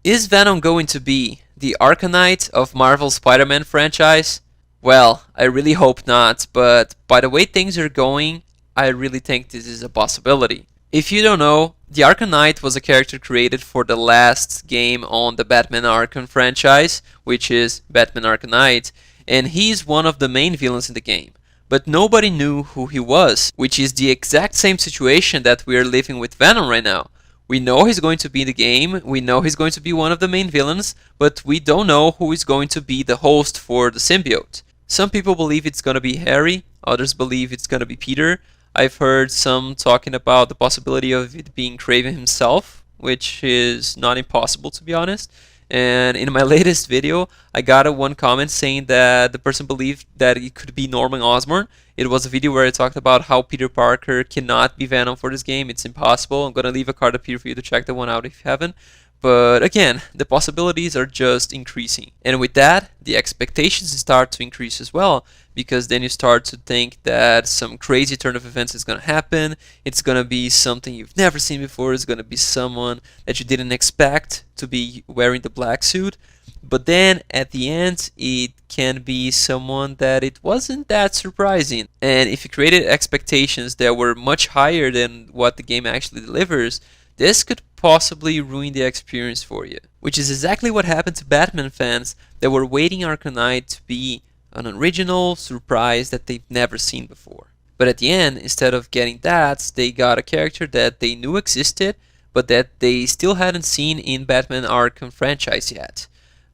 Is Venom going to be the Arkham Knight of Marvel's Spider-Man franchise? Well, I really hope not, but by the way things are going, I really think this is a possibility. If you don't know, the Arkham Knight was a character created for the last game on the Batman Arkham franchise, which is Batman Arkham Knight, and he's one of the main villains in the game. But nobody knew who he was, which is the exact same situation that we are living with Venom right now. We know he's going to be in the game, we know he's going to be one of the main villains, but we don't know who is going to be the host for the symbiote. Some people believe it's going to be Harry, others believe it's going to be Peter. I've heard some talking about the possibility of it being Craven himself, which is not impossible to be honest. And in my latest video, I got one comment saying that the person believed that it could be Norman Osborn. It was a video where I talked about how Peter Parker cannot be Venom for this game. It's impossible. I'm going to leave a card up here for you to check that one out if you haven't. But again, the possibilities are just increasing. And with that, the expectations start to increase as well, because then you start to think that some crazy turn of events is going to happen. It's going to be something you've never seen before. It's going to be someone that you didn't expect to be wearing the black suit. But then at the end, it can be someone that it wasn't that surprising. And if you created expectations that were much higher than what the game actually delivers, this could possibly ruin the experience for you. Which is exactly what happened to Batman fans that were waiting Arkham Knight to be an original surprise that they've never seen before. But at the end, instead of getting that, they got a character that they knew existed, but that they still hadn't seen in Batman Arkham franchise yet.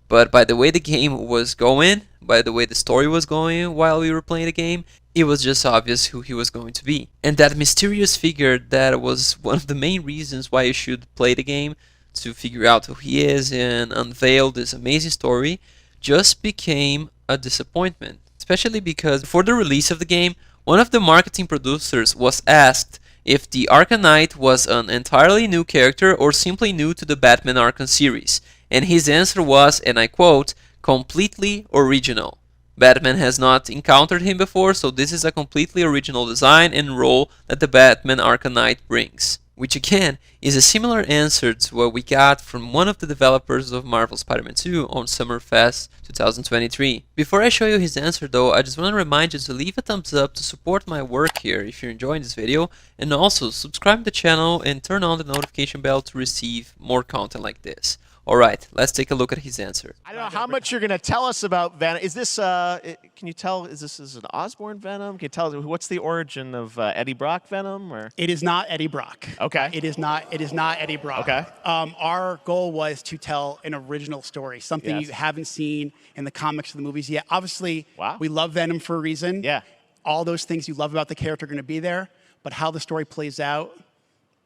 But by the way the game was going, by the way the story was going while we were playing the game, it was just obvious who he was going to be. And that mysterious figure that was one of the main reasons why you should play the game, to figure out who he is and unveil this amazing story, just became a disappointment. Especially because before the release of the game, one of the marketing producers was asked if the Arkham Knight was an entirely new character or simply new to the Batman Arkham series. And his answer was, and I quote, completely original. Batman has not encountered him before, so this is a completely original design and role that the Batman Arkham Knight brings. Which again is a similar answer to what we got from one of the developers of Marvel Spider-Man 2 on Summerfest 2023. Before I show you his answer though, I just want to remind you to leave a thumbs up to support my work here if you're enjoying this video, and also subscribe to the channel and turn on the notification bell to receive more content like this. Alright, let's take a look at his answer. I don't know how much you're going to tell us about Venom. Is this, can you tell, is this an Osborn Venom? Can you tell, what's the origin of Eddie Brock Venom? Or? It is not Eddie Brock. Okay. It is not Eddie Brock. Okay. Our goal was to tell an original story, something you haven't seen in the comics or the movies yet. Obviously, we love Venom for a reason. Yeah. All those things you love about the character are going to be there, but how the story plays out,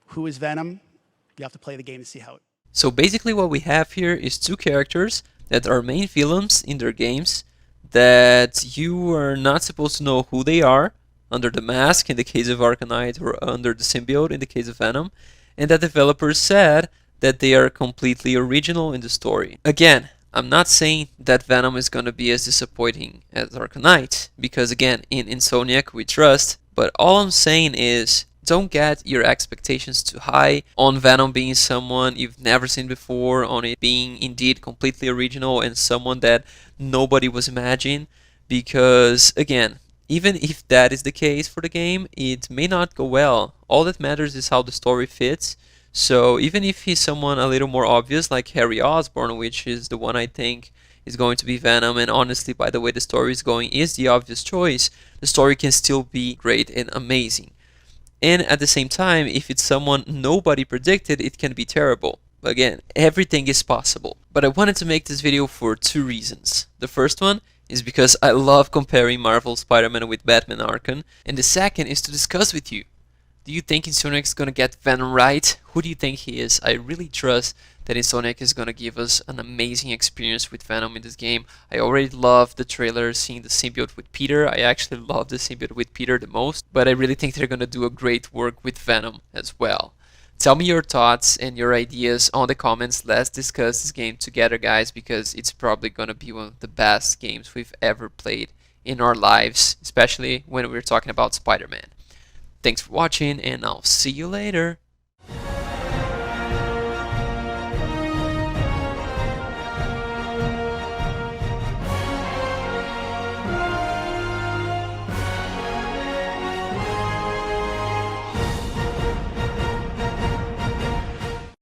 who is Venom, you have to play the game to see how it. So basically what we have here is two characters that are main villains in their games that you are not supposed to know who they are under the mask in the case of Arkham Knight or under the symbiote in the case of Venom, and that developers said that they are completely original in the story. Again, I'm not saying that Venom is going to be as disappointing as Arkham Knight, because again, in Insomniac we trust, but all I'm saying is don't get your expectations too high on Venom being someone you've never seen before, on it being indeed completely original and someone that nobody was imagining, because again, even if that is the case for the game, it may not go well. All that matters is how the story fits. So even if he's someone a little more obvious like Harry Osborn, which is the one I think is going to be Venom, and honestly by the way the story is going is the obvious choice, the story can still be great and amazing. And at the same time, if it's someone nobody predicted, it can be terrible. Again, everything is possible. But I wanted to make this video for two reasons. The first one is because I love comparing Marvel Spider-Man with Batman Arkham. And the second is to discuss with you. Do you think Insomniac is going to get Venom right? Who do you think he is? I really trust that Insomniac is going to give us an amazing experience with Venom in this game. I already love the trailer, seeing the symbiote with Peter. I actually love the symbiote with Peter the most, but I really think they're going to do a great work with Venom as well. Tell me your thoughts and your ideas on the comments. Let's discuss this game together, guys, because it's probably going to be one of the best games we've ever played in our lives, especially when we're talking about Spider-Man. Thanks for watching, and I'll see you later.